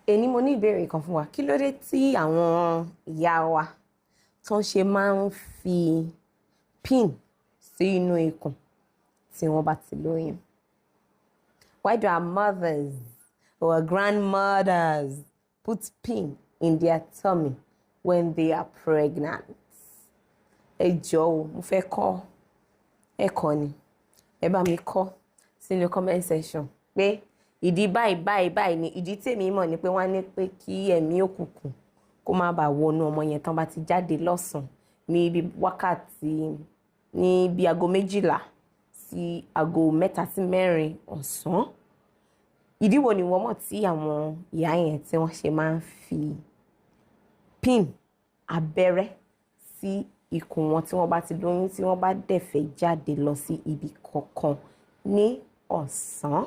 Èní mo ní ìbéèrè kan fún wa. Kí ló dé tí àwọn ìyá wa tó ń ṣe máa ń fi pin sí inú ikùn tí wọ́n bá ti lóyún? Why do our mothers or our grandmothers put pin in their tummy when they are pregnant? Ẹ jọ̀ọ́, mo fẹ́ kọ́ ẹ̀kọ́ ni. Ẹ bá mi kọ́ sínú comment section pé ìdí báyìí ni ìdí tèmi mọ̀ ni pé wọ́n á ní pé kí ẹ̀mí òkùnkùn kó má bàa wọnú ọmọ yẹn tán bá ti jáde lọ́sàn ní bí wákàtí ní bí aago 12 sí aago 3 sí 4 ọ̀sán. Ìdí wo ni wọ́n mọ̀ tí àwọn ìyá yẹn tí wọ́n ṣe máa ń fi pin abẹ́rẹ́ sí ikùn wọn tí wọ́n bá ti lóyún tí wọ́n bá dẹ̀ fẹ́ jáde lọ sí ibi kankan ní ọ̀sán?